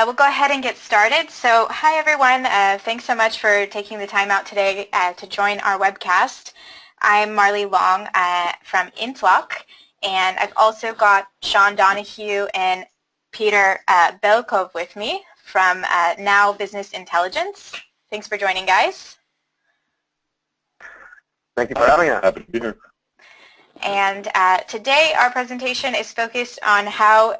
we'll go ahead and get started. So hi everyone, thanks so much for taking the time out today to join our webcast. I'm Marley Long from Intlock, and I've also got Sean Donahue and Peter Belkov with me from Now Business Intelligence. Thanks for joining, guys. Thank you for having us. Happy to be here. And today our presentation is focused on how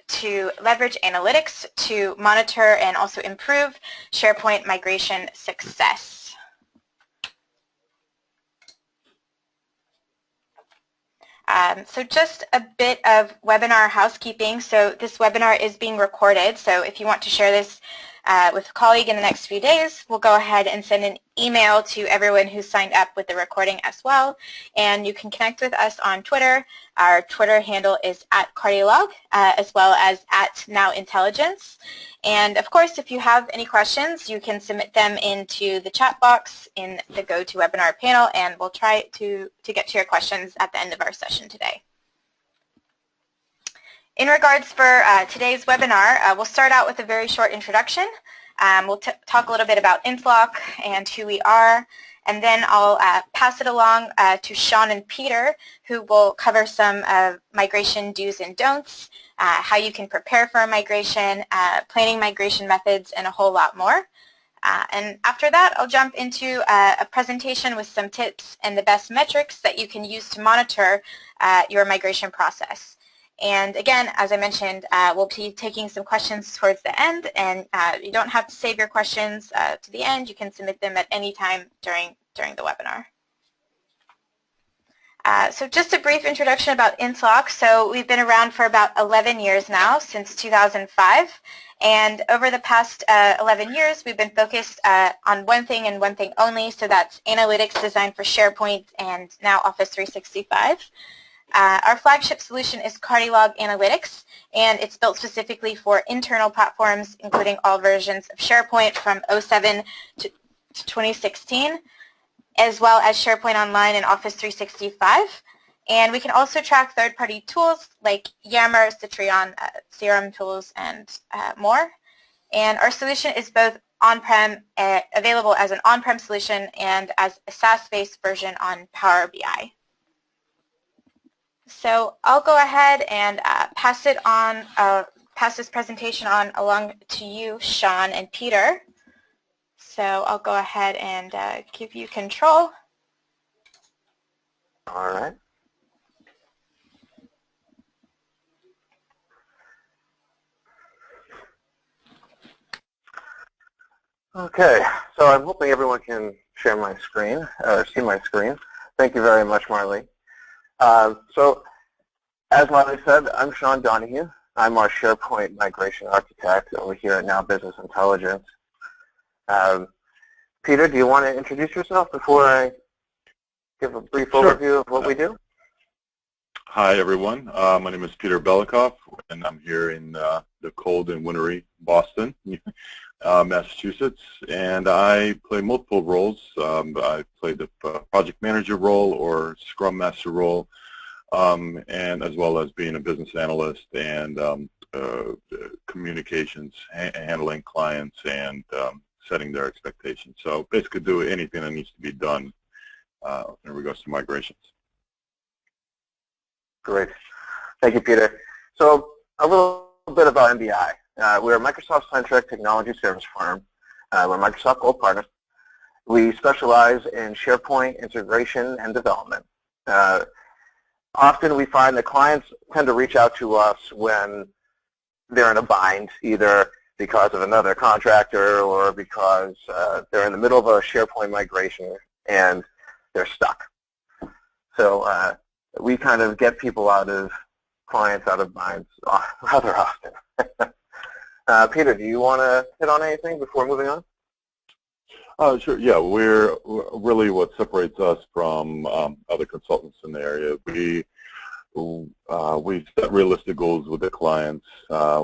to leverage analytics to monitor and also improve SharePoint migration success. So just a bit of webinar housekeeping. So this webinar is being recorded, so if you want to share this with a colleague in the next few days, we'll go ahead and send an email to everyone who's signed up with the recording as well. And you can connect with us on Twitter. Our Twitter handle is @Cardiolog, as well as @NowIntelligence. And of course, if you have any questions, you can submit them into the chat box in the GoToWebinar panel, and we'll try to get to your questions at the end of our session today. In regards for today's webinar, we'll start out with a very short introduction. We'll talk a little bit about Intlock and who we are, and then I'll pass it along to Sean and Peter, who will cover some migration do's and don'ts, how you can prepare for a migration, planning migration methods, and a whole lot more. And after that, I'll jump into a presentation with some tips and the best metrics that you can use to monitor your migration process. And again, as I mentioned, we'll be taking some questions towards the end, and you don't have to save your questions to the end. You can submit them at any time during the webinar. So just a brief introduction about Intlock. So we've been around for about 11 years now, since 2005. And over the past 11 years, we've been focused on one thing and one thing only, so that's analytics designed for SharePoint and now Office 365. Our flagship solution is Cardiolog Analytics, and it's built specifically for internal platforms, including all versions of SharePoint from 2007 to 2016, as well as SharePoint Online and Office 365. And we can also track third-party tools like Yammer, Citrion, CRM tools, and more. And our solution is both on-prem, available as an on-prem solution and as a SaaS-based version on Power BI. So I'll go ahead and pass this presentation on along to you, Sean and Peter. So I'll go ahead and give you control. All right. Okay, so I'm hoping everyone can share my screen, or see my screen. Thank you very much, Marley. So, as Marley said, I'm Sean Donahue. I'm our SharePoint migration architect over here at Now Business Intelligence. Peter, do you want to introduce yourself before I give a brief overview of what we do? Hi, everyone. My name is Peter Belkov, and I'm here in the cold and wintry Boston, Massachusetts, and I play multiple roles. I play the project manager role or Scrum Master role, and as well as being a business analyst and communications, handling clients and setting their expectations. So basically do anything that needs to be done in regards to migrations. Great. Thank you, Peter. So a little bit about MBI. We're a Microsoft-centric technology service firm. We're Microsoft Gold partners. We specialize in SharePoint integration and development. Often we find that clients tend to reach out to us when they're in a bind, either because of another contractor or because they're in the middle of a SharePoint migration and they're stuck. So we kind of get people clients out of binds rather often. Peter, do you want to hit on anything before moving on? Sure. Yeah, we're really what separates us from other consultants in the area. We set realistic goals with the clients.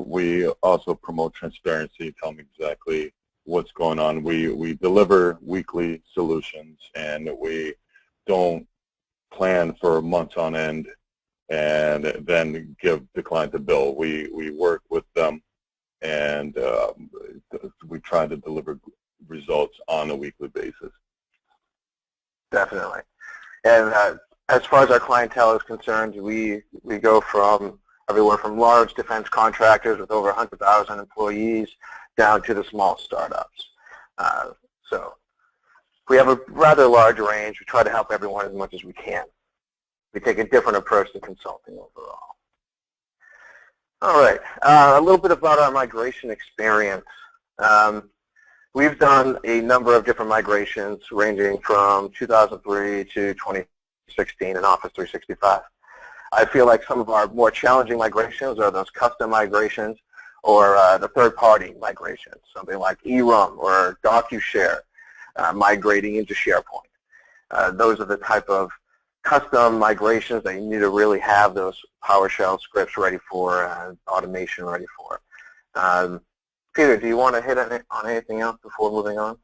We also promote transparency, tell them exactly what's going on. We deliver weekly solutions, and we don't plan for months on end and then give the client the bill. We work with them and we try to deliver results on a weekly basis. Definitely. And as far as our clientele is concerned, we go from everywhere from large defense contractors with over 100,000 employees down to the small startups. So we have a rather large range. We try to help everyone as much as we can. We take a different approach to consulting overall. All right, a little bit about our migration experience. We've done a number of different migrations ranging from 2003 to 2016 in Office 365. I feel like some of our more challenging migrations are those custom migrations or the third-party migrations, something like eRoom or DocuShare migrating into SharePoint. Those are the type of custom migrations that you need to really have those PowerShell scripts ready for and automation ready for. Peter, do you want to hit on anything else before moving on?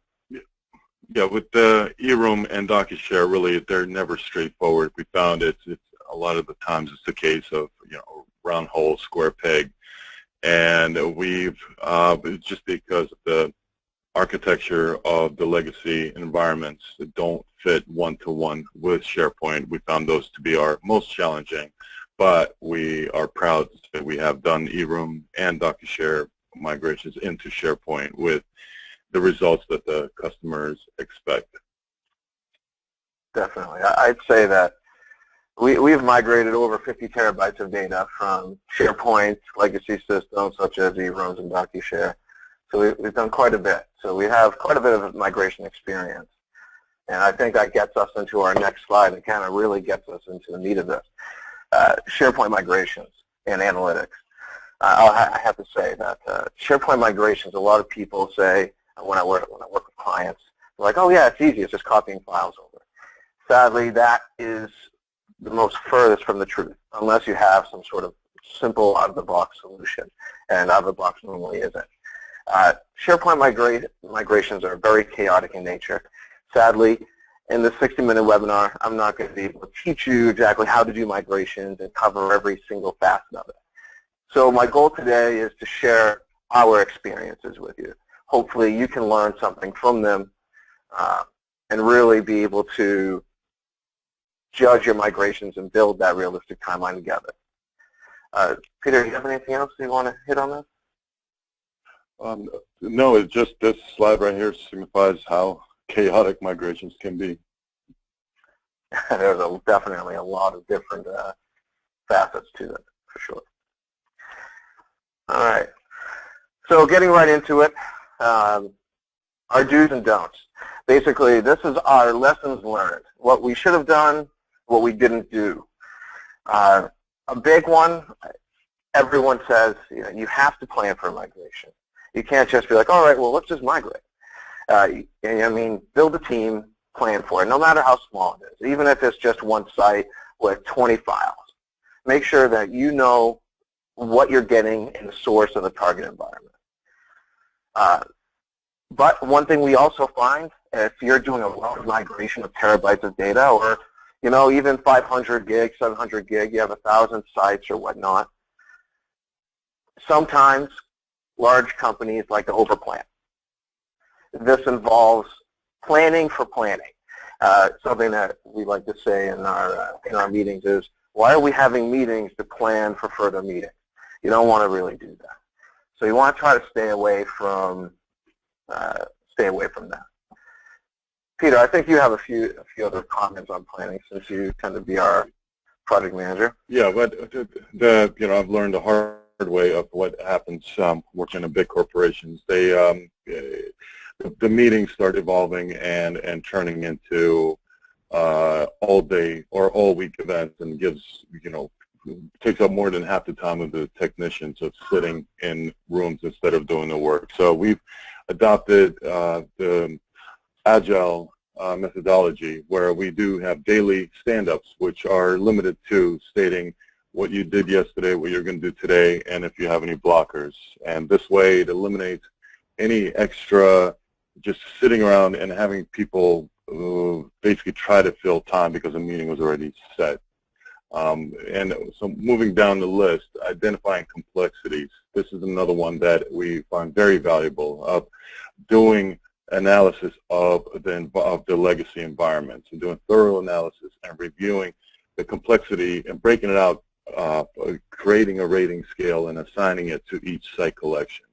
Yeah, with the eRoom and DocuShare, really, they're never straightforward. We found it's a lot of the times it's the case of, round hole, square peg, and we've just because of the architecture of the legacy environments that don't fit one-to-one with SharePoint, we found those to be our most challenging. But we are proud to say we have done eRoom and DocuShare migrations into SharePoint with the results that the customers expect. Definitely. I'd say that we've migrated over 50 terabytes of data from SharePoint legacy systems such as eRooms and DocuShare. So we've done quite a bit. So we have quite a bit of migration experience. And I think that gets us into our next slide. It kind of really gets us into the meat of this. SharePoint migrations and analytics. I have to say that SharePoint migrations, a lot of people say when I work with clients, they're like, oh yeah, it's easy, it's just copying files over. Sadly, that is the most furthest from the truth, unless you have some sort of simple out-of-the-box solution, and out-of-the-box normally isn't. SharePoint migrations are very chaotic in nature. Sadly, in the 60-minute webinar, I'm not going to be able to teach you exactly how to do migrations and cover every single facet of it. So my goal today is to share our experiences with you. Hopefully you can learn something from them and really be able to judge your migrations and build that realistic timeline together. Peter, do you have anything else you want to hit on this? No, it's just this slide right here signifies how chaotic migrations can be. There's definitely a lot of different facets to it, for sure. All right. So getting right into it, our do's and don'ts. Basically, this is our lessons learned, what we should have done, what we didn't do. A big one, everyone says, you have to plan for migration. You can't just be like, all right, well, let's just migrate. I mean, build a team, plan for it, no matter how small it is, even if it's just one site with 20 files. Make sure that you know what you're getting in the source of the target environment. But one thing we also find, if you're doing a large migration of terabytes of data, or even 500 gig, 700 gig, you have 1,000 sites or whatnot, sometimes large companies like to overplan. This involves planning for planning. Something that we like to say in our meetings is, why are we having meetings to plan for further meetings? You don't want to really do that. So you want to try to stay away from that. Peter, I think you have a few other comments on planning since you tend to be our project manager. Yeah, but I've learned the hard way of what happens working in big corporations. The meetings start evolving and turning into all day or all week events, and gives takes up more than half the time of the technicians of sitting in rooms instead of doing the work. So we've adopted the Agile methodology, where we do have daily stand-ups, which are limited to stating what you did yesterday, what you're going to do today, and if you have any blockers. And this way it eliminates any extra just sitting around and having people basically try to fill time because the meeting was already set. And so moving down the list, identifying complexities. This is another one that we find very valuable, of doing analysis of the legacy environment. So doing thorough analysis and reviewing the complexity and breaking it out, creating a rating scale and assigning it to each site collection.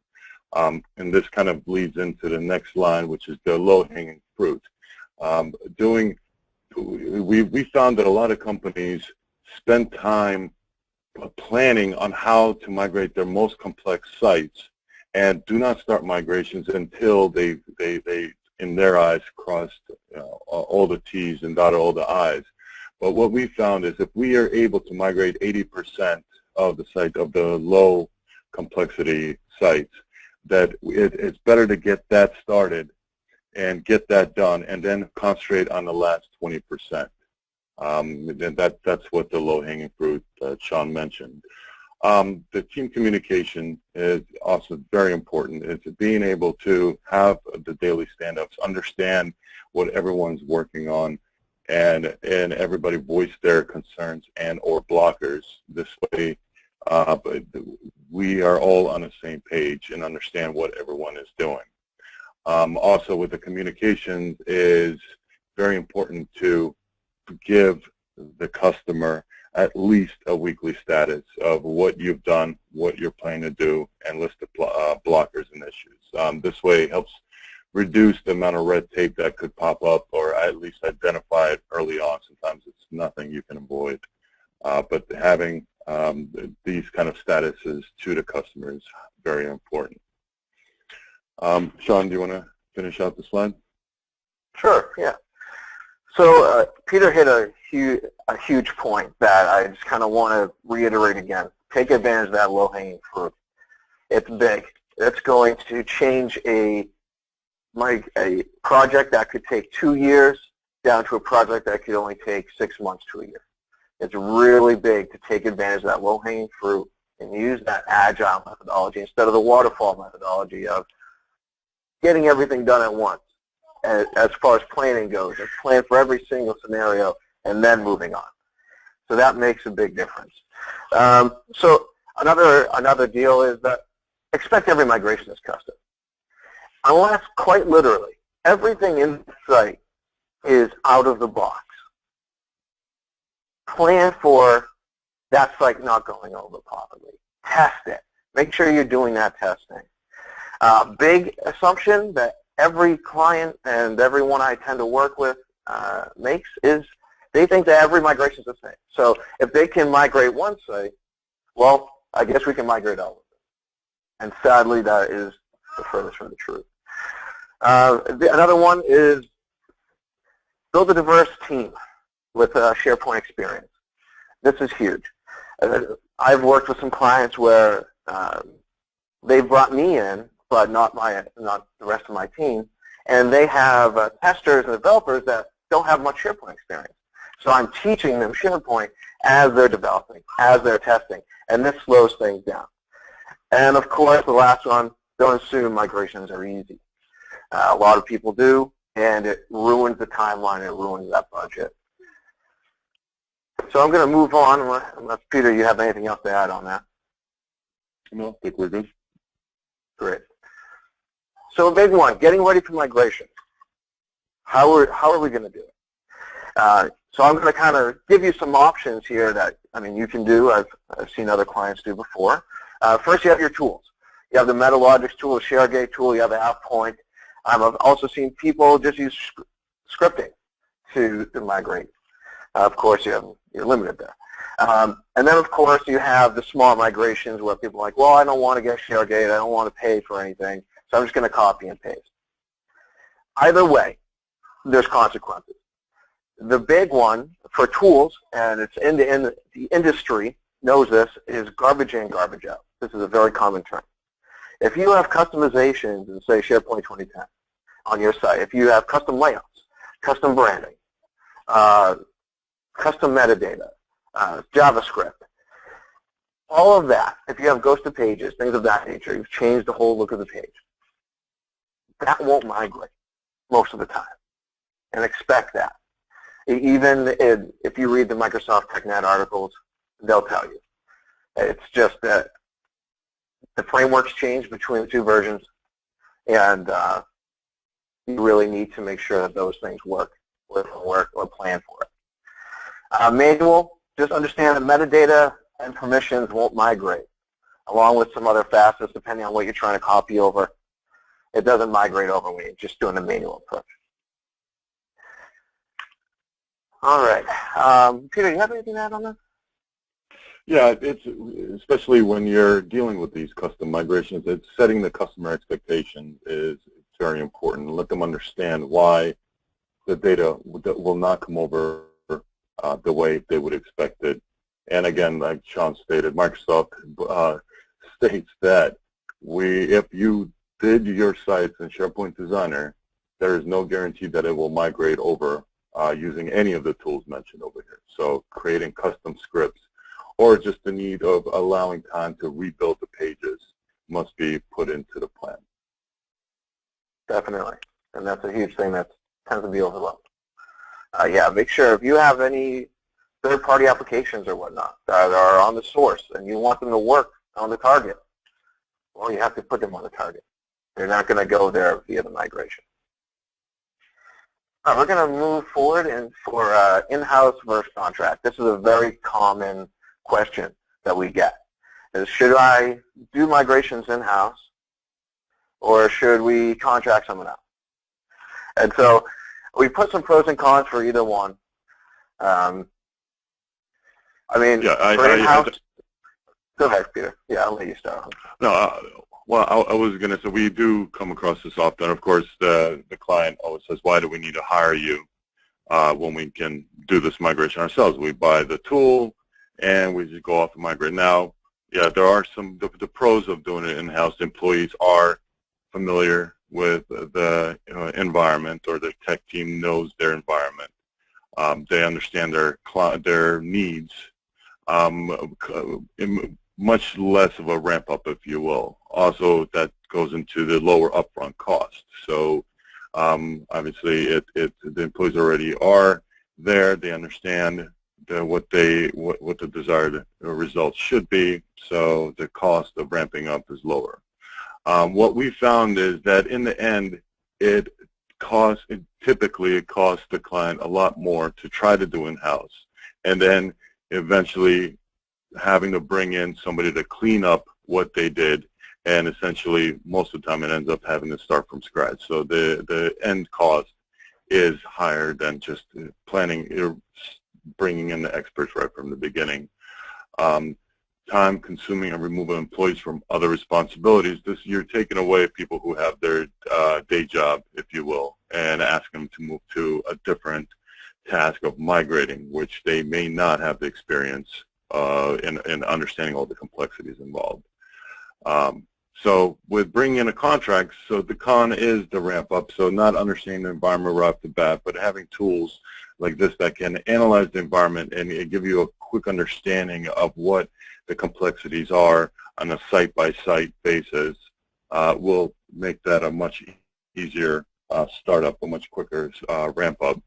And this kind of leads into the next line, which is the low-hanging fruit. We found that a lot of companies spend time planning on how to migrate their most complex sites and do not start migrations until they in their eyes, crossed all the T's and dotted all the I's. But what we found is if we are able to migrate 80% of the site, of the low complexity sites, that it's better to get that started and get that done and then concentrate on the last 20%. That's what the low-hanging fruit Sean mentioned. The team communication is also very important. It's being able to have the daily stand-ups, understand what everyone's working on, and everybody voice their concerns and or blockers. This way, we are all on the same page and understand what everyone is doing. Also, with the communications, is very important to give the customer at least a weekly status of what you've done, what you're planning to do, and list of blockers and issues. This way it helps reduce the amount of red tape that could pop up, or at least identify it early on. Sometimes it's nothing you can avoid. But having these kind of statuses to the customer is very important. Sean, do you want to finish out the slide? Sure, yeah. So Peter hit a huge point that I just kind of want to reiterate again. Take advantage of that low-hanging fruit. It's big. It's going to change a project that could take 2 years down to a project that could only take 6 months to a year. It's really big to take advantage of that low-hanging fruit and use that agile methodology instead of the waterfall methodology of getting everything done at once. As far as planning goes, and plan for every single scenario and then moving on. So that makes a big difference. So another deal is that expect every migration is custom. Unless, quite literally, everything in the site is out of the box. Plan for that site not going over properly. Test it. Make sure you're doing that testing. Big assumption that every client and everyone I tend to work with makes is they think that every migration is the same. So if they can migrate one site, well, I guess we can migrate all of them. And sadly, that is the furthest from the truth. Another one is build a diverse team with SharePoint experience. This is huge. I've worked with some clients where they've brought me in, but not the rest of my team, and they have testers and developers that don't have much SharePoint experience. So I'm teaching them SharePoint as they're developing, as they're testing, and this slows things down. And of course, the last one, don't assume migrations are easy. A lot of people do, and it ruins the timeline, it ruins that budget. So I'm going to move on, unless, Peter, you have anything else to add on that? No, I think we're good. Great. So a big one, getting ready for migration. How are we going to do it? So I'm going to kind of give you some options here that, you can do. I've seen other clients do before. First, you have your tools. You have the MetaLogix tool, the ShareGate tool, you have the AppPoint. I've also seen people just use scripting to migrate. Of course, you're limited there. And then, of course, you have the small migrations where people are like, well, I don't want to get ShareGate, I don't want to pay for anything, so I'm just going to copy and paste. Either way, there's consequences. The big one for tools, and it's in the industry knows this, is garbage in, garbage out. This is a very common term. If you have customizations in, say, SharePoint 2010 on your site, if you have custom layouts, custom branding, custom metadata, JavaScript, all of that, if you have ghosted pages, things of that nature, you've changed the whole look of the page, that won't migrate most of the time, and expect that. Even if you read the Microsoft TechNet articles, they'll tell you. It's just that the frameworks change between the two versions, and you really need to make sure that those things work or plan for it. Manual, just understand that metadata and permissions won't migrate, along with some other facets depending on what you're trying to copy over. It doesn't migrate over when you're just doing a manual approach. All right. Peter, you have anything to add on that? Yeah, it's especially when you're dealing with these custom migrations, it's setting the customer expectation is very important. Let them understand why the data will not come over the way they would expect it. And again, like Sean stated, Microsoft states that if you did your sites in SharePoint Designer, there is no guarantee that it will migrate over using any of the tools mentioned over here. So creating custom scripts or just the need of allowing time to rebuild the pages must be put into the plan. Definitely, and that's a huge thing that tends to be overlooked. Yeah, make sure if you have any third-party applications or whatnot that are on the source and you want them to work on the target, well, you have to put them on the target. They're not going to go there via the migration. All right, we're going to move forward for in-house versus contract. This is a very common question that we get. Is should I do migrations in-house or should we contract someone else? And so we put some pros and cons for either one. I mean, yeah, for in-house, go ahead, Peter. Yeah, I'll let you start. No, well, I was going to say we do come across this often. Of course, the client always says, why do we need to hire you when we can do this migration ourselves? We buy the tool and we just go off and migrate. Now, yeah, there are the pros of doing it in-house. Employees are familiar with the environment, or the tech team knows their environment. They understand their needs. Much less of a ramp up, if you will. Also, that goes into the lower upfront cost. So obviously, the employees already are there. They understand what the desired results should be. So the cost of ramping up is lower. What we found is that in the end, typically it costs the client a lot more to try to do in-house, and then eventually having to bring in somebody to clean up what they did, and essentially most of the time it ends up having to start from scratch. So the end cost is higher than just bringing in the experts right from the beginning. Time consuming and removing employees from other responsibilities. You're taking away people who have their day job, if you will, and asking them to move to a different task of migrating, which they may not have the experience in understanding all the complexities involved. So with bringing in a contract, so the con is the ramp up, so not understanding the environment right off the bat, but having tools like this that can analyze the environment and give you a quick understanding of what the complexities are on a site-by-site basis will make that a much easier startup, a much quicker ramp up.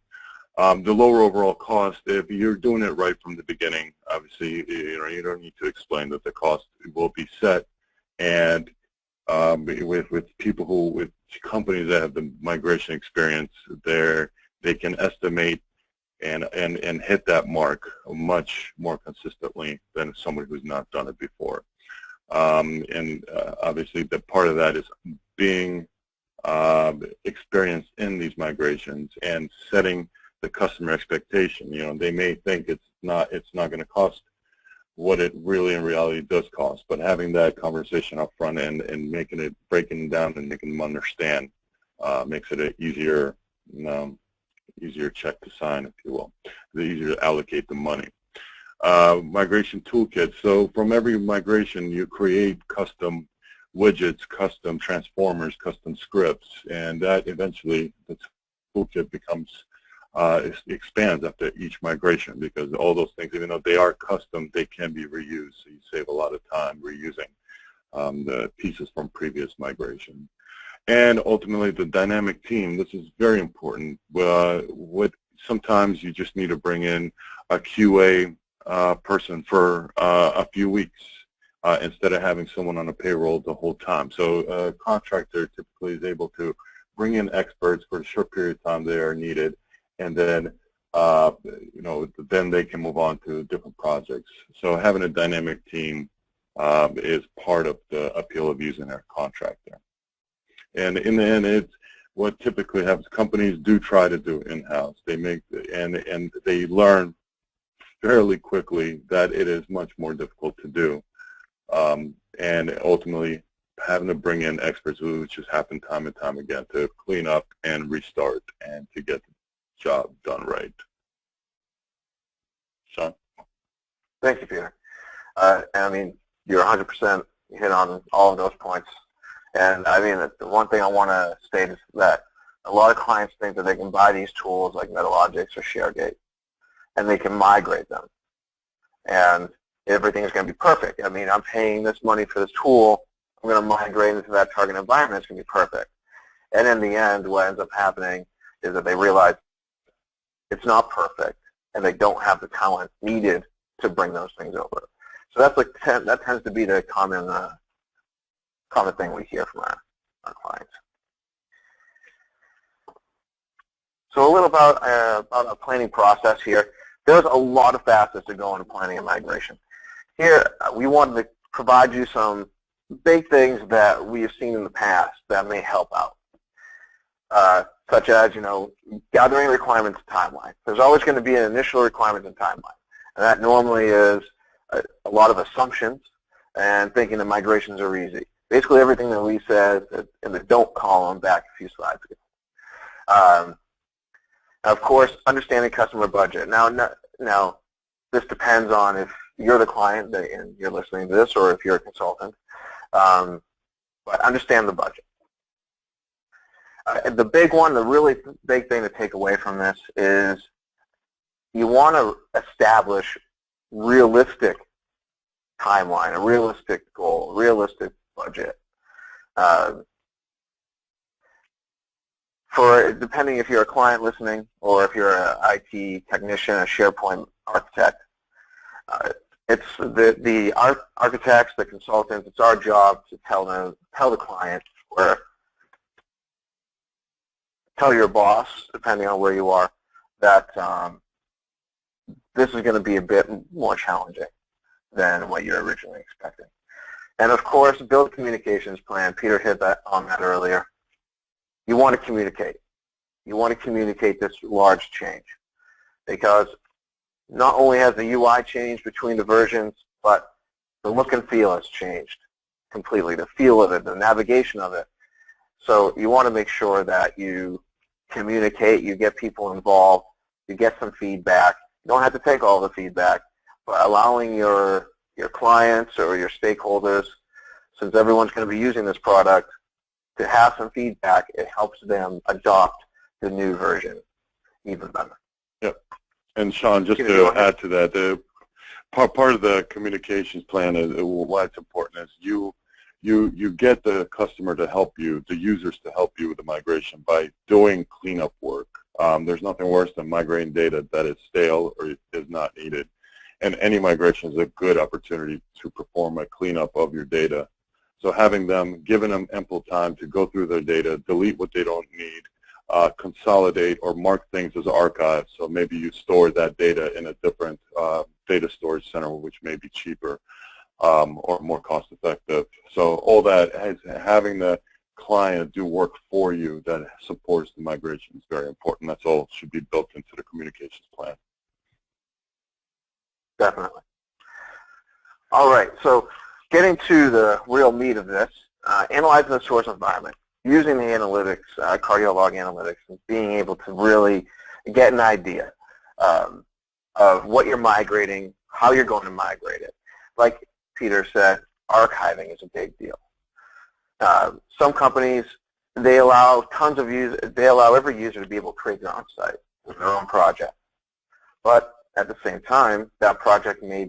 The lower overall cost, if you're doing it right from the beginning, obviously you don't need to explain that the cost will be set, and with companies that have the migration experience, they can estimate and hit that mark much more consistently than somebody who's not done it before. Obviously, the part of that is being experienced in these migrations and setting the customer expectation. They may think it's not going to cost what it really in reality does cost, but having that conversation up front and breaking it down and making them understand makes it an easier check to sign, if you will. It's easier to allocate the money. Migration toolkit. So from every migration, you create custom widgets, custom transformers, custom scripts, and that eventually the toolkit becomes expands after each migration, because all those things, even though they are custom, they can be reused. So you save a lot of time reusing the pieces from previous migration. And ultimately, the dynamic team, this is very important. sometimes you just need to bring in a QA person for a few weeks instead of having someone on a payroll the whole time. So a contractor typically is able to bring in experts for a short period of time they are needed, and then then they can move on to different projects. So having a dynamic team is part of the appeal of using a contractor. And in the end, it's what typically happens. Companies do try to do in-house. They make and they learn fairly quickly that it is much more difficult to do, and ultimately having to bring in experts, which has happened time and time again, to clean up and restart and to get the job done right. Sean? Thank you, Peter. I mean, you're 100% hit on all of those points. And I mean, the one thing I want to state is that a lot of clients think that they can buy these tools like Metalogix or ShareGate, and they can migrate them, and everything is going to be perfect. I mean, I'm paying this money for this tool. I'm going to migrate into that target environment. It's going to be perfect. And in the end, what ends up happening is that they realize it's not perfect, and they don't have the talent needed to bring those things over. So that's like that tends to be the common thing we hear from our clients. So a little about a planning process here. There's a lot of facets to go into planning and migration. Here, we wanted to provide you some big things that we have seen in the past that may help out, such as, gathering requirements timeline. There's always going to be an initial requirements and timeline, and that normally is a lot of assumptions and thinking that migrations are easy. Basically, everything that we said in the don't column back a few slides ago. Of course, understanding customer budget. Now, this depends on if you're the client and you're listening to this, or if you're a consultant. But understand the budget. The big one, the really big thing to take away from this is you want to establish realistic timeline, a realistic goal, realistic budget. Depending if you're a client listening or if you're an IT technician, a SharePoint architect, it's the architects, the consultants, it's our job to tell the client, or tell your boss, depending on where you are, that this is going to be a bit more challenging than what you're originally expecting. And of course, build a communications plan. Peter hit on that earlier. You want to communicate. You want to communicate this large change, because not only has the UI changed between the versions, but the look and feel has changed completely, the feel of it, the navigation of it. So you want to make sure that you communicate, you get people involved, you get some feedback. You don't have to take all the feedback, but allowing your clients or your stakeholders, since everyone's going to be using this product, to have some feedback, it helps them adopt the new version even better. Yep. And Sean, just to add to that, the part of the communications plan is why it's important is you get the customer to help you, the users to help you with the migration by doing cleanup work. There's nothing worse than migrating data that is stale or is not needed. And any migration is a good opportunity to perform a cleanup of your data. So giving them ample time to go through their data, delete what they don't need, consolidate or mark things as archives. So maybe you store that data in a different data storage center, which may be cheaper or more cost effective. So all that, having the client do work for you that supports the migration is very important. That's all should be built into the communications plan. Definitely. All right, so getting to the real meat of this, analyzing the source environment, using the analytics, cardiolog analytics, and being able to really get an idea of what you're migrating, how you're going to migrate it. Like Peter said, archiving is a big deal. Some companies, they allow tons of users, they allow every user to be able to create their own site, their own project. But at the same time, that project may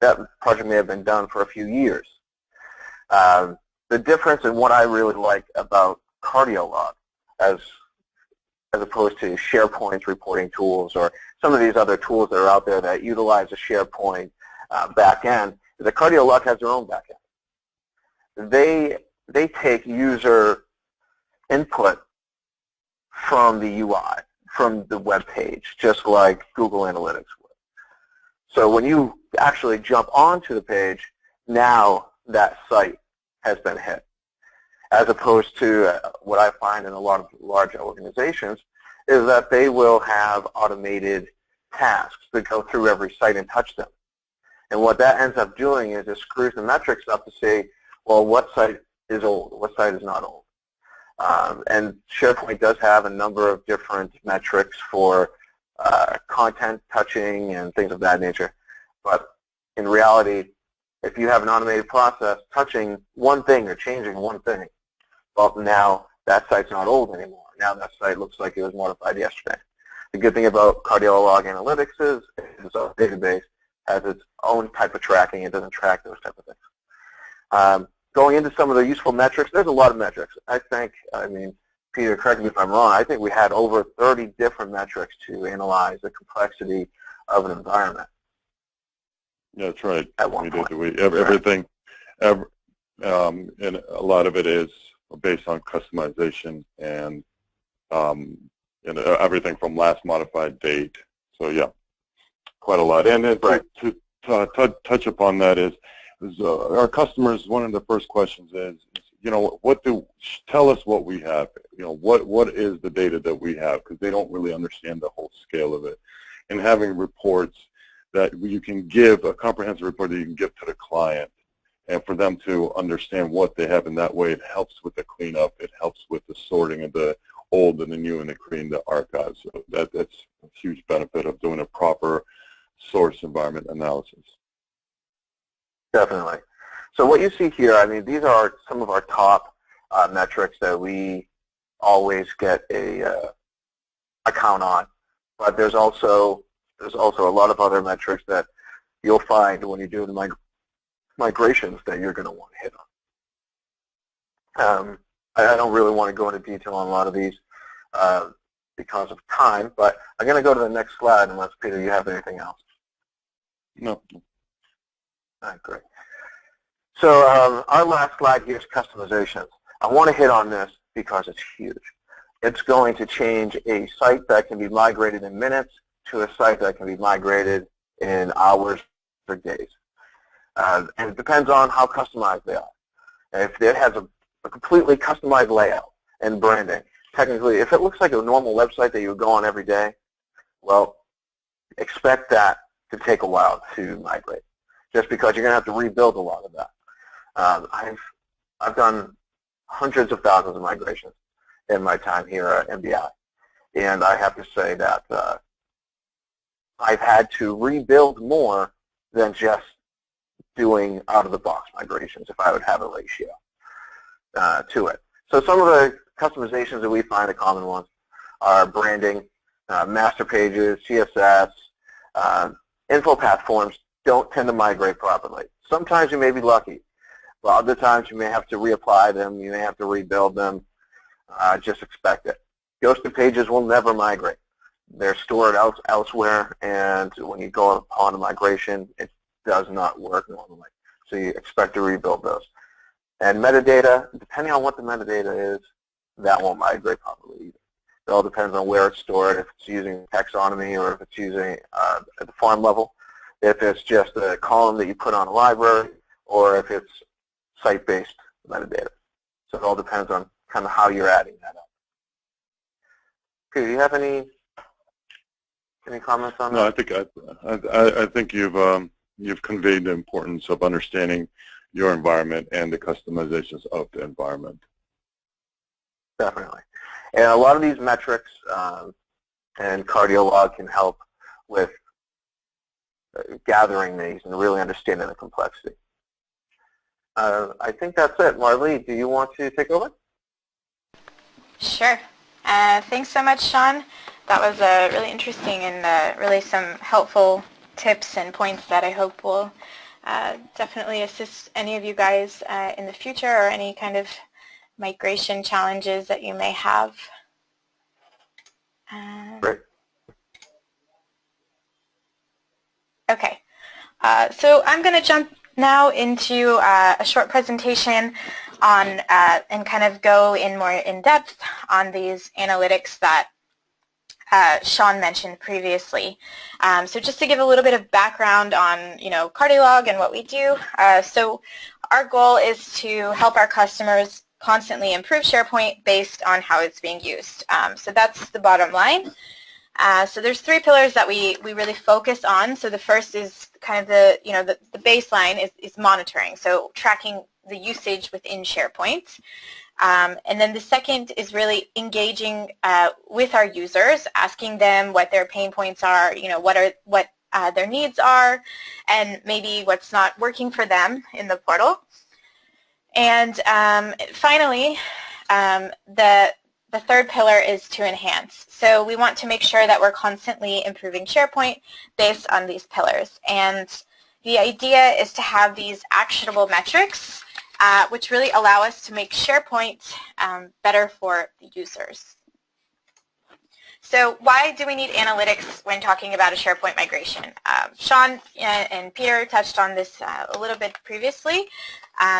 have been done for a few years. The difference in what I really like about cardiolog, as as opposed to SharePoint reporting tools or some of these other tools that are out there that utilize a SharePoint backend, is that Cardiolog has their own backend. They take user input from the UI, from the web page, just like Google Analytics would. So when you actually jump onto the page, now that site has been hit. As opposed to what I find in a lot of large organizations is that they will have automated tasks that go through every site and touch them. And what that ends up doing is it screws the metrics up to say, well, what site is old, what site is not old. And SharePoint does have a number of different metrics for content touching and things of that nature. But in reality, if you have an automated process touching one thing or changing one thing, well, now that site's not old anymore. Now that site looks like it was modified yesterday. The good thing about Cardiolog Analytics is our database has its own type of tracking. It doesn't track those type of things. Going into some of the useful metrics, there's a lot of metrics. I mean, Peter, correct me if I'm wrong, I think we had over 30 different metrics to analyze the complexity of an environment. Yeah, that's right. At one point. Everything, and a lot of it is based on customization and everything from last modified date. So yeah, quite a lot. And right. to touch upon that is our customers, one of the first questions is, tell us what we have. What is the data that we have? Because they don't really understand the whole scale of it. And having reports that you can give, a comprehensive report that you can give to the client, and for them to understand what they have in that way, it helps with the cleanup. It helps with the sorting of the old and the new and the creating the archives. So that's a huge benefit of doing a proper source environment analysis. Definitely. So what you see here, I mean, these are some of our top metrics that we always get a count on. But there's also a lot of other metrics that you'll find when you do the migrations that you're going to want to hit on. I don't really want to go into detail on a lot of these because of time, but I'm going to go to the next slide unless, Peter, you have anything else. No. All right, great. So our last slide here is customizations. I want to hit on this because it's huge. It's going to change a site that can be migrated in minutes to a site that can be migrated in hours or days. And it depends on how customized they are. If it has a completely customized layout and branding, technically, if it looks like a normal website that you would go on every day, well, expect that to take a while to migrate, just because you're going to have to rebuild a lot of that. I've done hundreds of thousands of migrations in my time here at MBI, and I have to say that I've had to rebuild more than just doing out-of-the-box migrations if I would have a ratio to it. So some of the customizations that we find the common ones are branding, master pages, CSS, info path forms don't tend to migrate properly. Sometimes you may be lucky, but other times you may have to reapply them, you may have to rebuild them. Just expect it. Ghosted pages will never migrate. They're stored elsewhere, and when you go upon a migration, it does not work normally. So you expect to rebuild those. And metadata, depending on what the metadata is, that won't migrate properly either. It all depends on where it's stored, if it's using taxonomy or if it's using at the farm level, if it's just a column that you put on a library, or if it's site-based metadata. So it all depends on kind of how you're adding that up. Okay, do you have any comments on that? No, I think you've conveyed the importance of understanding your environment and the customizations of the environment. Definitely. And a lot of these metrics and Cardiolog can help with gathering these and really understanding the complexity. I think that's it. Marlee, do you want to take over? Sure. Thanks so much, Sean. That was really interesting and really some helpful tips and points that I hope will definitely assist any of you guys in the future or any kind of migration challenges that you may have. Great. Okay, so I'm going to jump now into a short presentation on and kind of go in more in depth on these analytics that Sean mentioned previously. So just to give a little bit of background on, Cardiolog and what we do. So our goal is to help our customers constantly improve SharePoint based on how it's being used. So that's the bottom line. So there's 3 pillars that we really focus on. So the first is kind of the baseline is monitoring, so tracking the usage within SharePoint. And then the second is really engaging with our users, asking them what their pain points are, what their needs are, and maybe what's not working for them in the portal. And finally, the third pillar is to enhance. So we want to make sure that we're constantly improving SharePoint based on these pillars. And the idea is to have these actionable metrics which really allow us to make SharePoint better for the users. So why do we need analytics when talking about a SharePoint migration? Sean and Peter touched on this a little bit previously.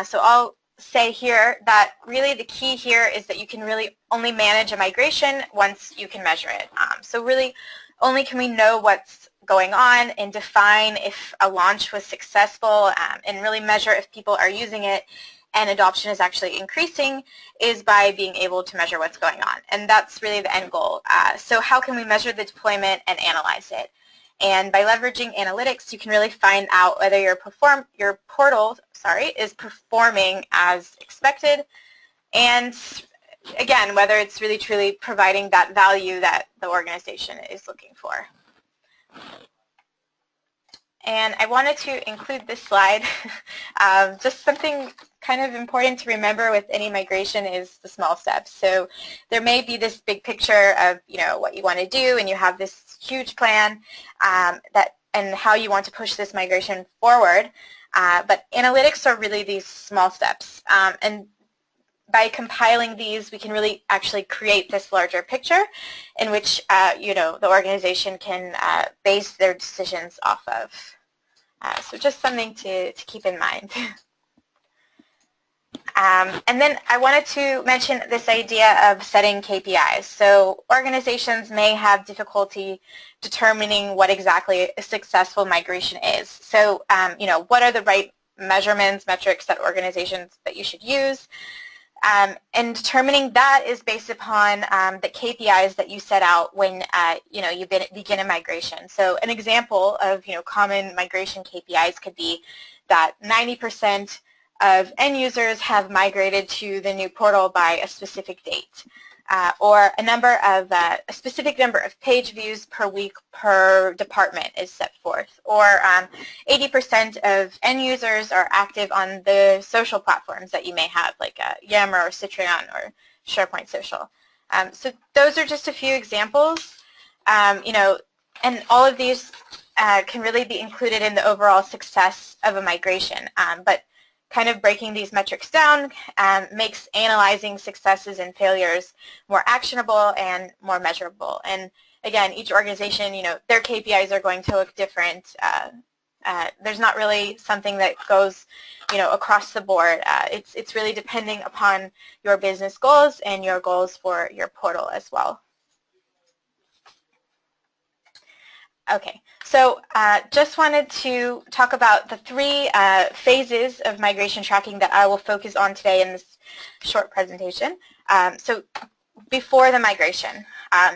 So I'll say here that really the key here is that you can really only manage a migration once you can measure it. So really only can we know what's going on and define if a launch was successful and really measure if people are using it and adoption is actually increasing is by being able to measure what's going on. And that's really the end goal. So how can we measure the deployment and analyze it? And by leveraging analytics, you can really find out whether your portal is performing as expected, and again, whether it's really truly providing that value that the organization is looking for. And I wanted to include this slide. Just something kind of important to remember with any migration is the small steps. So there may be this big picture of what you want to do, and you have this huge plan and how you want to push this migration forward. But analytics are really these small steps. And by compiling these, we can really actually create this larger picture in which the organization can base their decisions off of. So just something to keep in mind. And then I wanted to mention this idea of setting KPIs. So organizations may have difficulty determining what exactly a successful migration is. So what are the right measurements, metrics that you should use? And determining that is based upon the KPIs that you set out when you begin a migration. So an example of common migration KPIs could be that 90% of end users have migrated to the new portal by a specific date, or a specific number of page views per week per department is set forth, or 80% of end users are active on the social platforms that you may have, like Yammer or Citrion or SharePoint Social. So those are just a few examples, and all of these can really be included in the overall success of a migration, but kind of breaking these metrics down makes analyzing successes and failures more actionable and more measurable. And again, each organization, their KPIs are going to look different. There's not really something that goes, across the board. It's really depending upon your business goals and your goals for your portal as well. Okay, so just wanted to talk about the 3 phases of migration tracking that I will focus on today in this short presentation. So before the migration,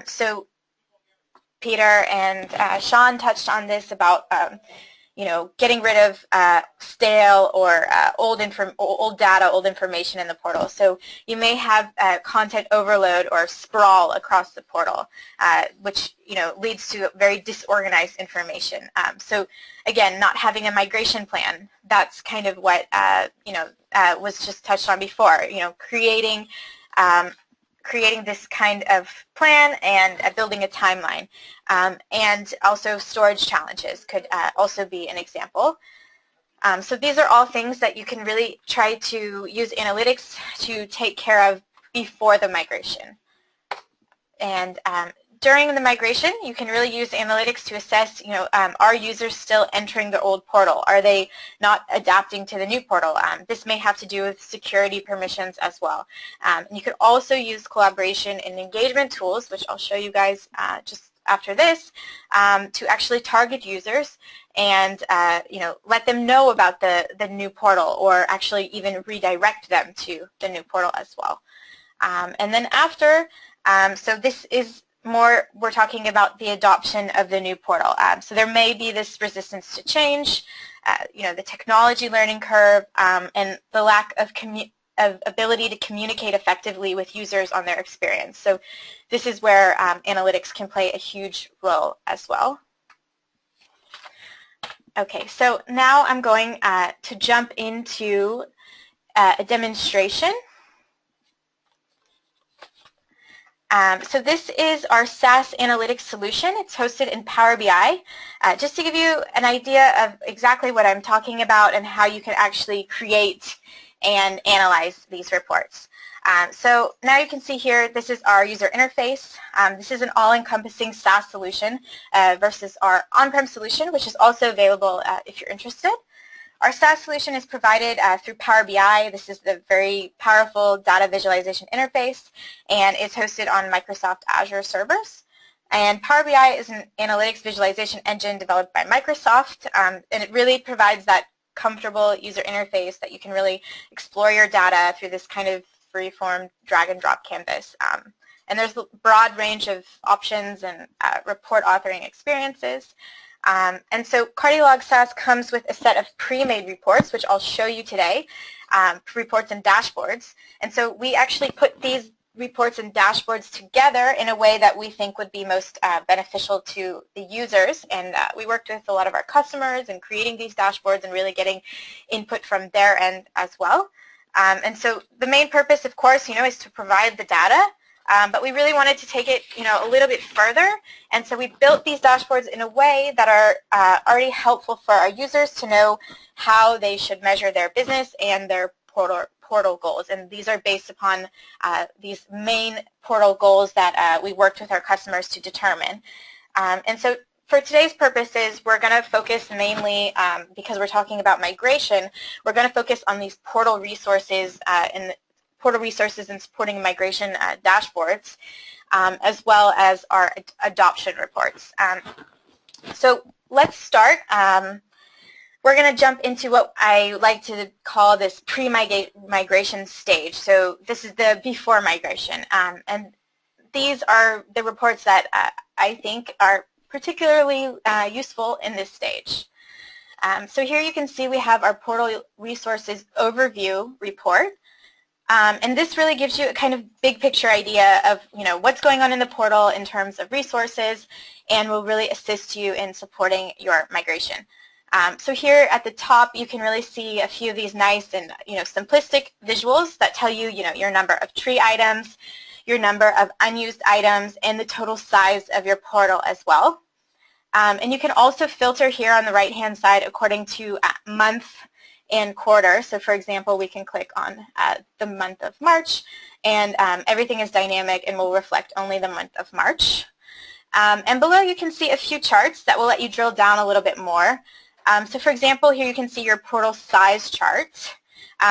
so Peter and Sean touched on this about getting rid of stale or old data, old information in the portal. So you may have content overload or sprawl across the portal, which leads to very disorganized information. So again, not having a migration plan, that's kind of what was just touched on before. Creating this kind of plan and building a timeline. And also storage challenges could also be an example. So these are all things that you can really try to use analytics to take care of before the migration. And during the migration, you can really use analytics to assess, are users still entering the old portal? Are they not adapting to the new portal? This may have to do with security permissions as well. And you could also use collaboration and engagement tools, which I'll show you guys just after this, to actually target users and let them know about the new portal, or actually even redirect them to the new portal as well. And then after, so this is more, we're talking about the adoption of the new portal. So there may be this resistance to change, the technology learning curve, and the lack of ability to communicate effectively with users on their experience. So this is where analytics can play a huge role as well. Okay, so now I'm going to jump into a demonstration. So this is our SaaS analytics solution. It's hosted in Power BI. Just to give you an idea of exactly what I'm talking about and how you can actually create and analyze these reports. So now you can see here, this is our user interface. This is an all-encompassing SaaS solution versus our on-prem solution, which is also available if you're interested. Our SaaS solution is provided through Power BI. This is the very powerful data visualization interface, and it's hosted on Microsoft Azure servers. And Power BI is an analytics visualization engine developed by Microsoft, and it really provides that comfortable user interface that you can really explore your data through this kind of free-form drag-and-drop canvas. And there's a broad range of options and report authoring experiences. And so Cardiolog SaaS comes with a set of pre-made reports, which I'll show you today, reports and dashboards. And so we actually put these reports and dashboards together in a way that we think would be most beneficial to the users. And we worked with a lot of our customers in creating these dashboards and really getting input from their end as well. And so the main purpose, of course, is to provide the data. But we really wanted to take it, a little bit further, and so we built these dashboards in a way that are already helpful for our users to know how they should measure their business and their portal goals. And these are based upon these main portal goals that we worked with our customers to determine. And so for today's purposes, we're going to focus mainly, because we're talking about migration, we're going to focus on these portal resources and supporting migration dashboards, as well as our adoption reports. So let's start. We're going to jump into what I like to call this pre-migration stage. So this is the before migration. And these are the reports that I think are particularly useful in this stage. So here you can see we have our portal resources overview report. And this really gives you a kind of big picture idea of, what's going on in the portal in terms of resources, and will really assist you in supporting your migration. So here at the top, you can really see a few of these nice and, simplistic visuals that tell you, your number of tree items, your number of unused items, and the total size of your portal as well. And you can also filter here on the right-hand side according to month and quarter. So for example, we can click on the month of March, and everything is dynamic and will reflect only the month of March. And below you can see a few charts that will let you drill down a little bit more. So for example, here you can see your portal size chart,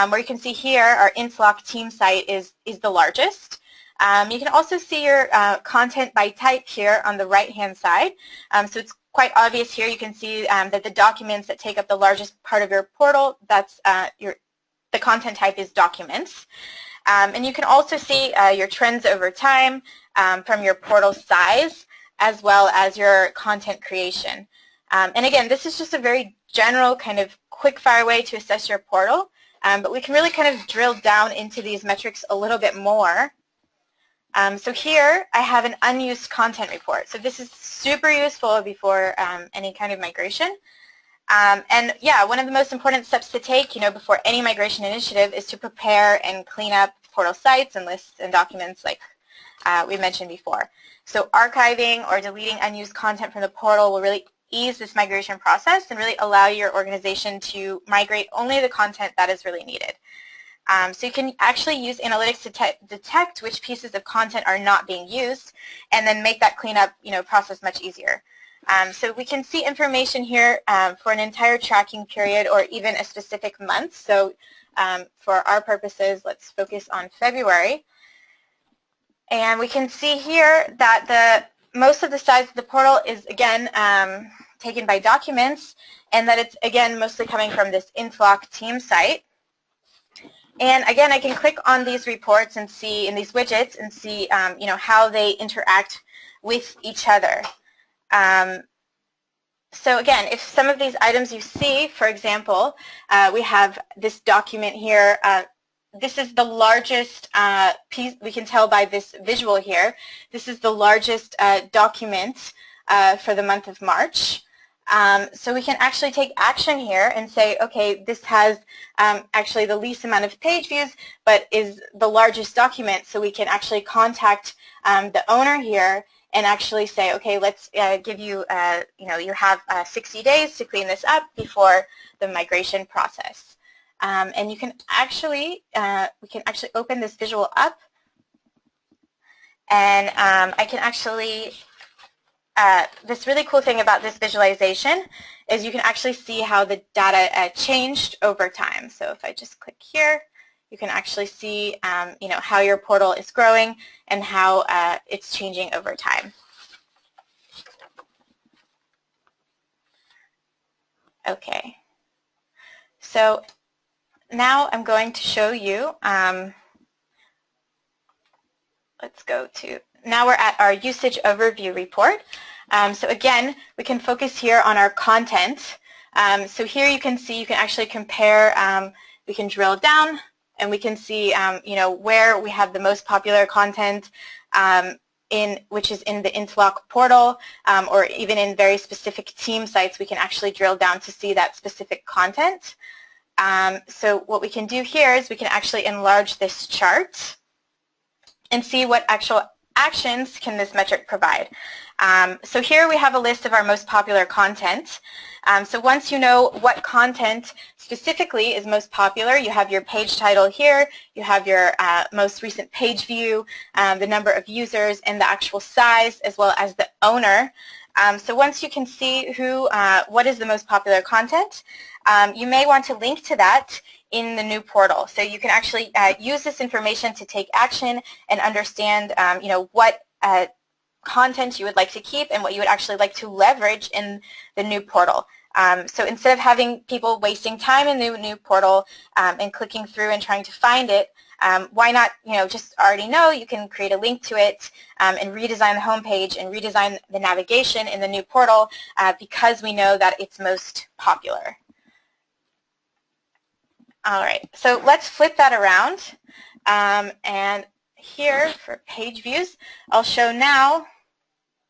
where you can see here our Interlock team site is the largest. You can also see your content by type here on the right-hand side. So it's quite obvious here. You can see that the documents that take up the largest part of your portal, that's the content type is documents. And you can also see your trends over time from your portal size, as well as your content creation. And again, this is just a very general kind of quick-fire way to assess your portal, but we can really kind of drill down into these metrics a little bit more. So here I have an unused content report. So this is super useful before any kind of migration. And yeah, one of the most important steps to take, before any migration initiative is to prepare and clean up portal sites and lists and documents like we mentioned before. So archiving or deleting unused content from the portal will really ease this migration process and really allow your organization to migrate only the content that is really needed. So you can actually use analytics to detect which pieces of content are not being used, and then make that cleanup, process much easier. So we can see information here for an entire tracking period or even a specific month. So for our purposes, let's focus on February. And we can see here that most of the size of the portal is, again, taken by documents, and that it's, again, mostly coming from this Inflock team site. And again, I can click on these reports and see, in these widgets, and see, how they interact with each other. So again, if some of these items you see, for example, we have this document here. This is the largest piece, we can tell by this visual here. This is the largest document for the month of March. So we can actually take action here and say, okay, this has actually the least amount of page views, but is the largest document. So we can actually contact the owner here and actually say, okay, let's give you, you have 60 days to clean this up before the migration process. And you can actually, we can actually open this visual up, and I can actually, this really cool thing about this visualization is you can actually see how the data changed over time. So if I just click here, you can actually see, how your portal is growing and how it's changing over time. Okay. So now I'm going to show you, let's go to, now we're at our usage overview report. So again, we can focus here on our content. So here you can see, you can actually compare, we can drill down, and we can see, where we have the most popular content, which is in the Inflock portal, or even in very specific team sites, we can actually drill down to see that specific content. So what we can do here is we can actually enlarge this chart and see what actual actions can this metric provide. So here we have a list of our most popular content. So once you know what content specifically is most popular, you have your page title here, you have your most recent page view, the number of users, and the actual size, as well as the owner. So once you can see what is the most popular content, you may want to link to that in the new portal. So you can actually use this information to take action and understand, what content you would like to keep and what you would actually like to leverage in the new portal. So instead of having people wasting time in the new portal and clicking through and trying to find it, why not, just already know you can create a link to it and redesign the homepage and redesign the navigation in the new portal because we know that it's most popular. All right, so let's flip that around. And here for page views, I'll show now,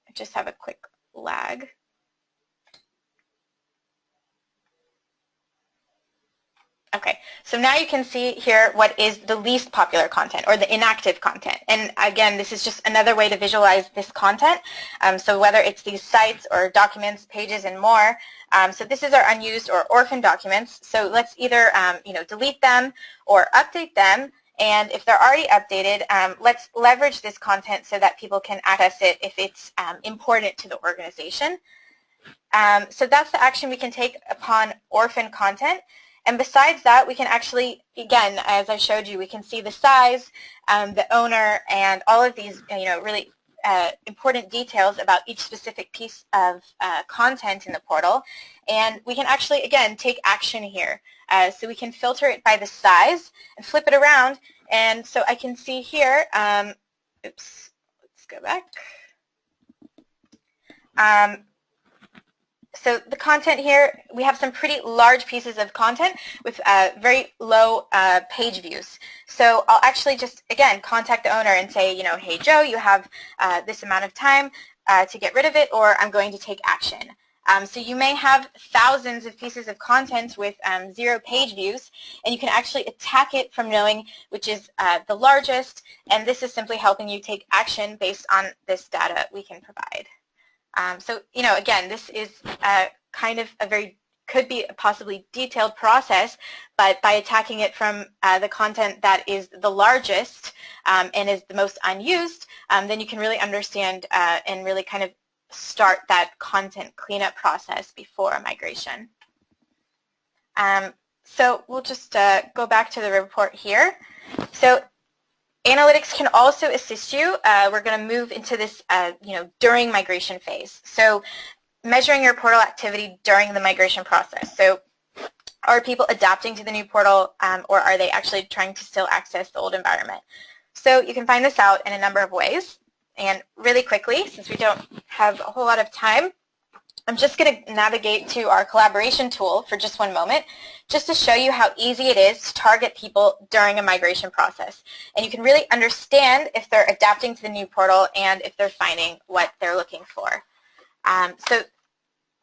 I just have a quick lag. Okay, so now you can see here what is the least popular content or the inactive content. And again, this is just another way to visualize this content. So whether it's these sites or documents, pages, and more. So this is our unused or orphan documents. So let's either delete them or update them. And if they're already updated, let's leverage this content so that people can access it if it's important to the organization. So that's the action we can take upon orphan content. And besides that, we can actually, again, as I showed you, we can see the size, the owner, and all of these, really important details about each specific piece of content in the portal. And we can actually, again, take action here. So we can filter it by the size and flip it around. And so I can see here, oops, let's go back. So the content here, we have some pretty large pieces of content with very low page views. So I'll actually just, again, contact the owner and say, hey, Joe, you have this amount of time to get rid of it, or I'm going to take action. So you may have thousands of pieces of content with 0 page views, and you can actually attack it from knowing which is the largest, and this is simply helping you take action based on this data we can provide. So, again, this is kind of a very could be a possibly detailed process, but by attacking it from the content that is the largest and is the most unused, then you can really understand and really kind of start that content cleanup process before a migration. So we'll just go back to the report here. So analytics can also assist you. We're going to move into this, during migration phase. So measuring your portal activity during the migration process. So are people adapting to the new portal, or are they actually trying to still access the old environment? So you can find this out in a number of ways. And really quickly, since we don't have a whole lot of time, I'm just going to navigate to our collaboration tool for just one moment, just to show you how easy it is to target people during a migration process. And you can really understand if they're adapting to the new portal and if they're finding what they're looking for. So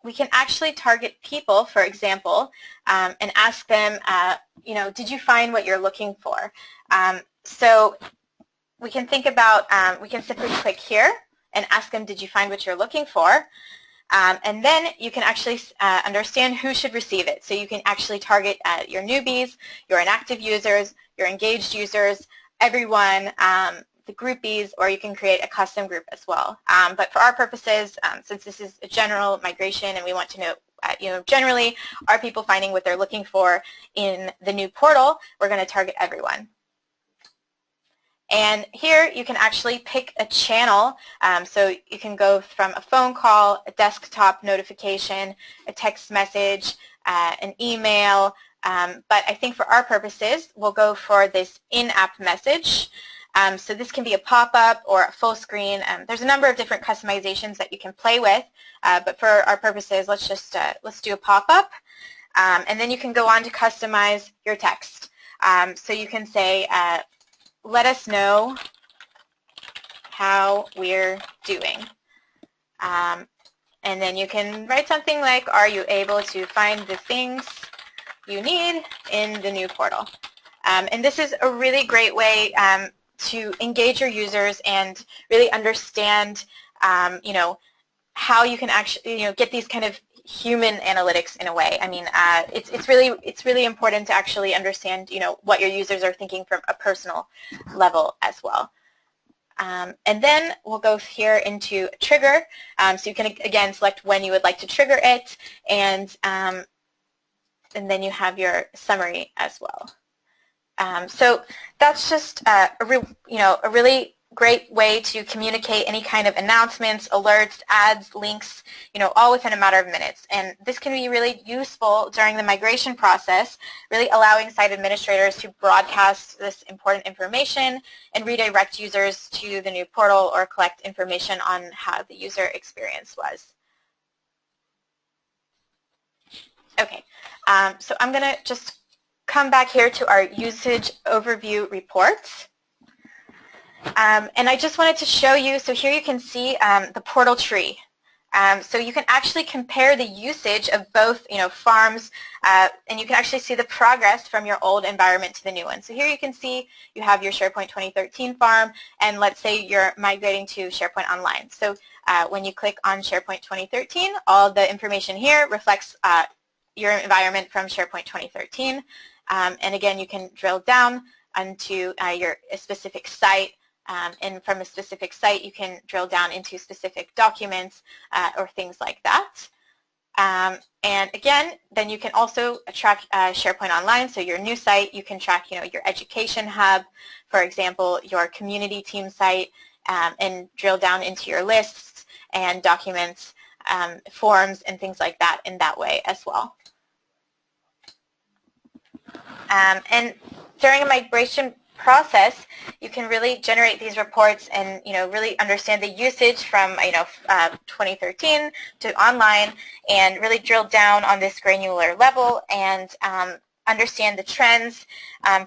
we can actually target people, for example, and ask them, did you find what you're looking for? So we can think about, we can simply click here and ask them, did you find what you're looking for? And then you can actually understand who should receive it. So you can actually target your newbies, your inactive users, your engaged users, everyone, the groupies, or you can create a custom group as well. But for our purposes, since this is a general migration and we want to know, generally, are people finding what they're looking for in the new portal, we're going to target everyone. And here you can actually pick a channel, so you can go from a phone call, a desktop notification, a text message, an email, but I think for our purposes we'll go for this in-app message. So this can be a pop-up or a full screen. There's a number of different customizations that you can play with, but for our purposes let's do a pop-up, and then you can go on to customize your text. So you can say, let us know how we're doing. And then you can write something like, are you able to find the things you need in the new portal? And this is a really great way to engage your users and really understand, how you can actually, get these kind of human analytics in a way. I mean, it's really important to actually understand, what your users are thinking from a personal level as well. And then we'll go here into trigger. So you can again select when you would like to trigger it, and then you have your summary as well. So that's just a really great way to communicate any kind of announcements, alerts, ads, links, all within a matter of minutes. And this can be really useful during the migration process, really allowing site administrators to broadcast this important information and redirect users to the new portal or collect information on how the user experience was. Okay, so I'm going to just come back here to our usage overview reports. And I just wanted to show you, so here you can see the portal tree. So you can actually compare the usage of both, farms, and you can actually see the progress from your old environment to the new one. So here you can see you have your SharePoint 2013 farm, and let's say you're migrating to SharePoint Online. So when you click on SharePoint 2013, all the information here reflects your environment from SharePoint 2013. And again, you can drill down onto your specific site. And from a specific site, you can drill down into specific documents or things like that. And again, then you can also track SharePoint Online. So your new site, you can track, your education hub, for example, your community team site, and drill down into your lists and documents, forms, and things like that in that way as well. And during a migration process, you can really generate these reports and really understand the usage from 2013 to online, and really drill down on this granular level and understand the trends.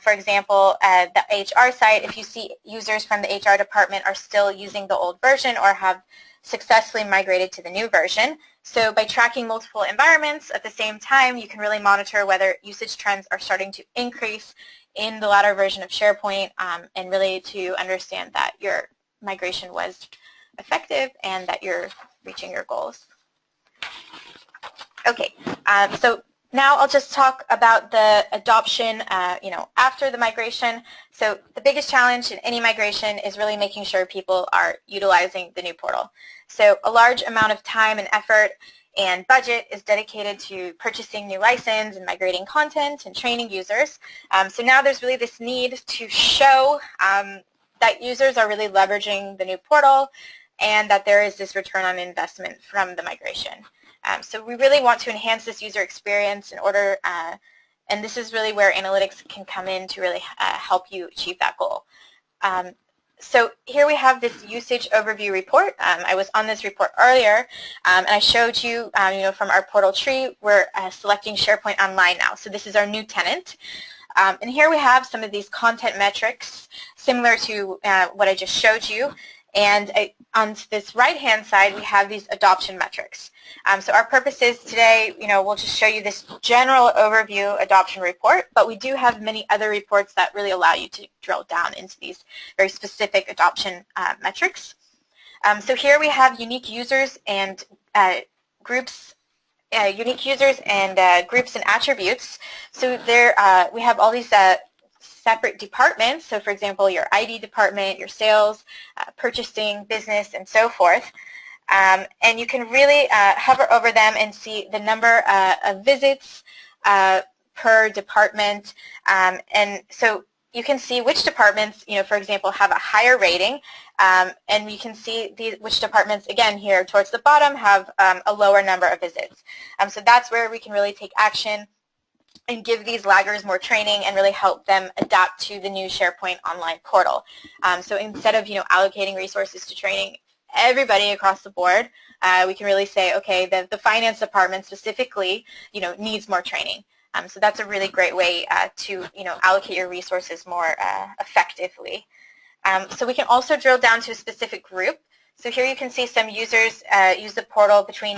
For example, the HR site, if you see users from the HR department are still using the old version or have successfully migrated to the new version. So by tracking multiple environments at the same time, you can really monitor whether usage trends are starting to increase in the latter version of SharePoint, and really to understand that your migration was effective and that you're reaching your goals. Okay, so now I'll just talk about the adoption, after the migration. So the biggest challenge in any migration is really making sure people are utilizing the new portal. So a large amount of time and effort and budget is dedicated to purchasing new license and migrating content and training users. So now there's really this need to show that users are really leveraging the new portal and that there is this return on investment from the migration. So we really want to enhance this user experience in order, and this is really where analytics can come in to really help you achieve that goal. So here we have this usage overview report. I was on this report earlier, and I showed you, from our portal tree, we're selecting SharePoint Online now. So this is our new tenant. And here we have some of these content metrics similar to what I just showed you. And on this right-hand side, we have these adoption metrics. So our purpose is today, we'll just show you this general overview adoption report, but we do have many other reports that really allow you to drill down into these very specific adoption metrics. So here we have unique users and groups, unique users and groups and attributes. So there we have all these separate departments. So for example, your ID department, your sales, purchasing, business, and so forth. And you can really hover over them and see the number of visits per department. And so you can see which departments, for example, have a higher rating. And you can see which departments, again, here towards the bottom, have a lower number of visits. So that's where we can really take action and give these laggers more training and really help them adapt to the new SharePoint Online portal. So instead of allocating resources to training everybody across the board, we can really say, okay, the finance department specifically, needs more training. So that's a really great way to allocate your resources more effectively. So we can also drill down to a specific group. So here you can see some users use the portal between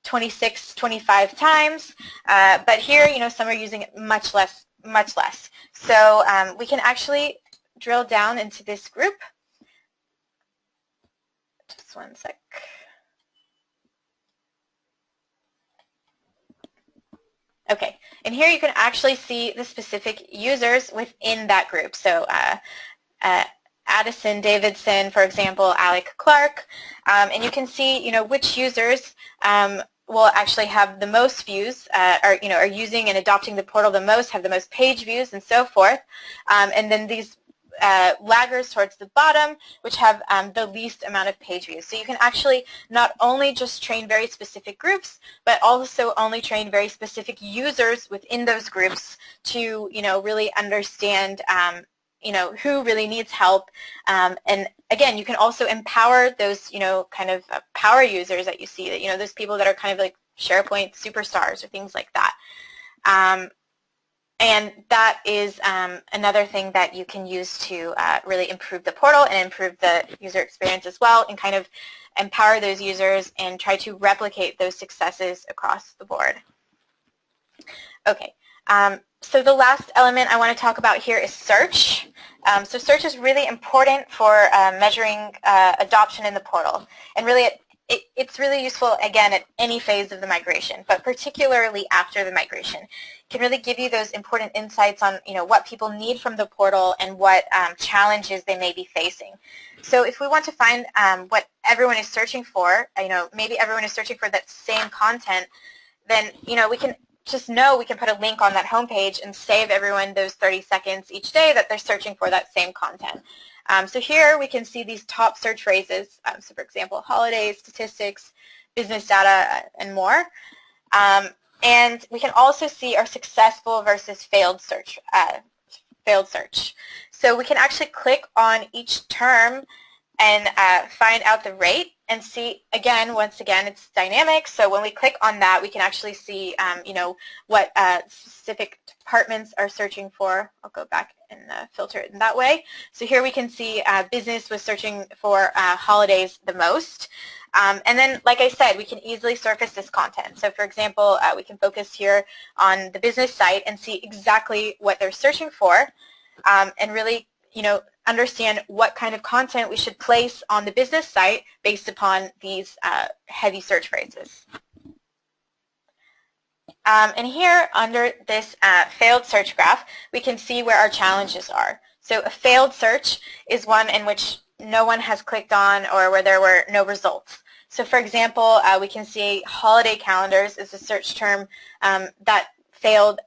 26, 25 times, but here, some are using it much less. So we can actually drill down into this group. Just one sec. Okay, and here you can actually see the specific users within that group. So Addison Davidson, for example, Alec Clark, and you can see, which users will actually have the most views, are using and adopting the portal the most, have the most page views, and so forth. And then these laggers towards the bottom, which have the least amount of page views. So you can actually not only just train very specific groups, but also only train very specific users within those groups to, really understand who really needs help. And again, you can also empower those, kind of power users that you see, that, those people that are kind of like SharePoint superstars or things like that. And that is another thing that you can use to really improve the portal and improve the user experience as well, and kind of empower those users and try to replicate those successes across the board. Okay. So the last element I want to talk about here is search. So search is really important for measuring adoption in the portal. And really, it's really useful, again, at any phase of the migration, but particularly after the migration. It can really give you those important insights on, what people need from the portal and what challenges they may be facing. So if we want to find what everyone is searching for, maybe everyone is searching for that same content, then, we can just know we can put a link on that homepage and save everyone those 30 seconds each day that they're searching for that same content. So here we can see these top search phrases. So for example, holidays, statistics, business data, and more. And we can also see our successful versus failed search. So we can actually click on each term and find out the rate and see, once again, it's dynamic. So when we click on that, we can actually see, what specific departments are searching for. I'll go back and filter it in that way. So here we can see business was searching for holidays the most. And then, like I said, we can easily surface this content. So for example, we can focus here on the business site and see exactly what they're searching for, and really, understand what kind of content we should place on the business site based upon these heavy search phrases. And here under this failed search graph, we can see where our challenges are. So a failed search is one in which no one has clicked on or where there were no results. So for example, we can see holiday calendars is a search term that failed,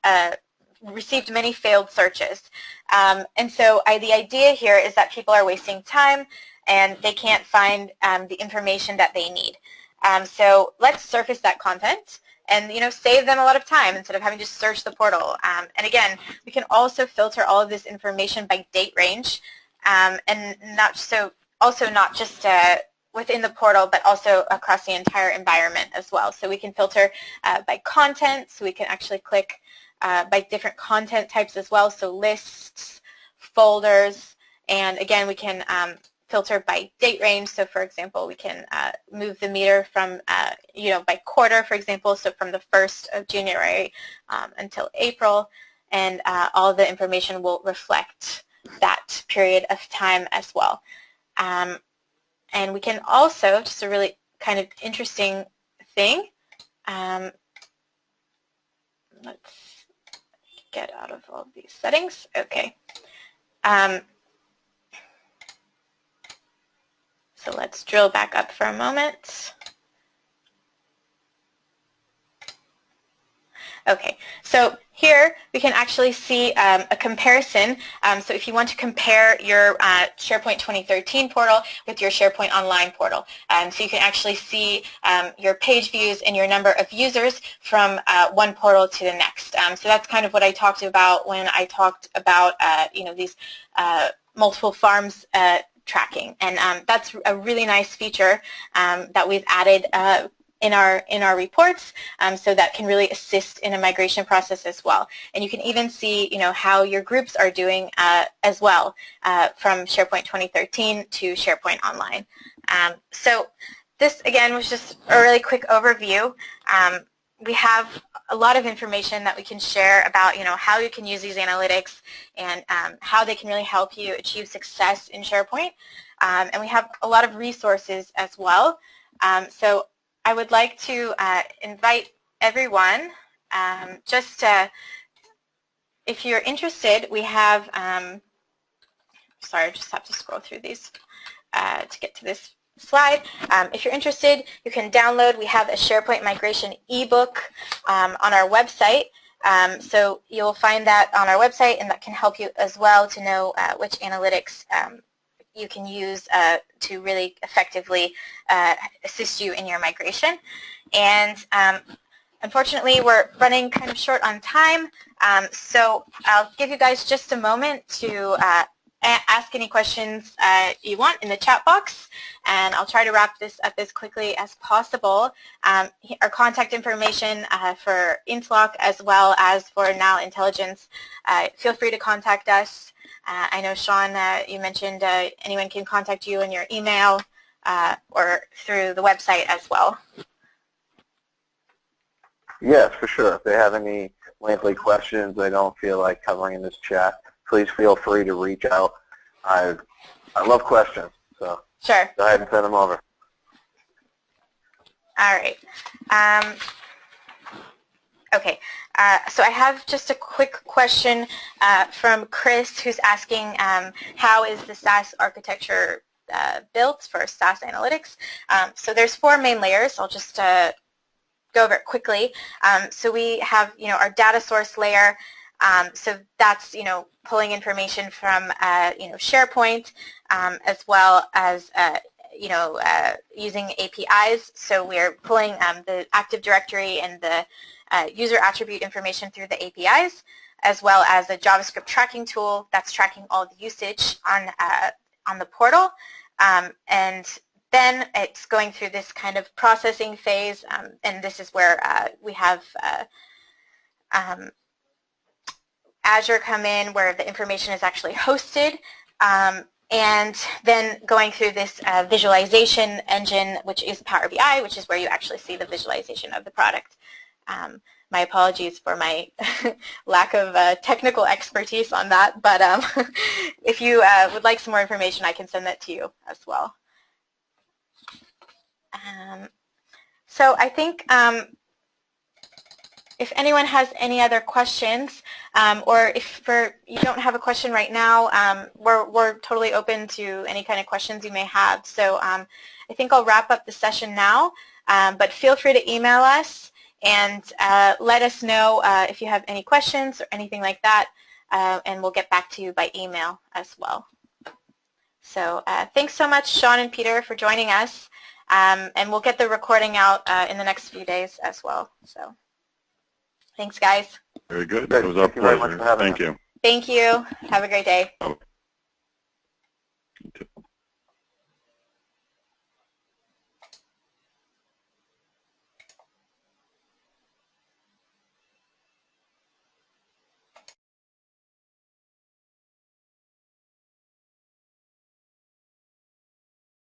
received many failed searches. And so the idea here is that people are wasting time and they can't find the information that they need. So let's surface that content and save them a lot of time instead of having to search the portal. And again, we can also filter all of this information by date range, and not just within the portal, but also across the entire environment as well. So we can filter by content, so we can actually click by different content types as well, so lists, folders, and again, we can filter by date range. So for example, we can move the meter from, by quarter, for example, so from the 1st of January until April, and all the information will reflect that period of time as well. And we can also, just a really kind of interesting thing, let's get out of all of these settings. Okay. So let's drill back up for a moment. Okay, so here we can actually see a comparison. So if you want to compare your SharePoint 2013 portal with your SharePoint Online portal, so you can actually see your page views and your number of users from one portal to the next. So that's kind of what I talked about when I talked about these multiple farms tracking, and that's a really nice feature that we've added in our reports, so that can really assist in a migration process as well. And you can even see how your groups are doing as well from SharePoint 2013 to SharePoint Online. So this again was just a really quick overview. We have a lot of information that we can share about how you can use these analytics and how they can really help you achieve success in SharePoint. And we have a lot of resources as well. So I would like to invite everyone, if you're interested, we have, sorry, I just have to scroll through these to get to this slide. If you're interested, you can download. We have a SharePoint migration ebook on our website. So you'll find that on our website, and that can help you as well to know which analytics you can use to really effectively assist you in your migration. And unfortunately, we're running kind of short on time, so I'll give you guys just a moment to ask any questions you want in the chat box, and I'll try to wrap this up as quickly as possible. Our contact information for Intlock as well as for Now Intelligence, feel free to contact us. I know, Sean, you mentioned anyone can contact you in your email or through the website as well. Yes, for sure. If they have any lengthy questions they don't feel like covering in this chat, please feel free to reach out. I love questions, so sure. Go ahead and send them over. All right. Okay. So I have just a quick question from Chris, who's asking how is the SaaS architecture built for SaaS analytics? So there's 4 main layers. I'll just go over it quickly. So we have our data source layer. So that's pulling information from SharePoint, as well as using APIs. So we're pulling the Active Directory and the user attribute information through the APIs, as well as a JavaScript tracking tool that's tracking all the usage on the portal. And then it's going through this kind of processing phase, and this is where we have Azure come in, where the information is actually hosted, and then going through this visualization engine, which is Power BI, which is where you actually see the visualization of the product. My apologies for my lack of technical expertise on that, but if you would like some more information, I can send that to you as well. So I think if anyone has any other questions, or if you don't have a question right now, we're totally open to any kind of questions you may have. So I think I'll wrap up the session now, but feel free to email us and let us know if you have any questions or anything like that, and we'll get back to you by email as well. So thanks so much, Sean and Peter, for joining us, and we'll get the recording out in the next few days as well. So thanks, guys. Very good. It was our pleasure. Thank you very much for having us. Thank you. Thank you. Have a great day. Bye.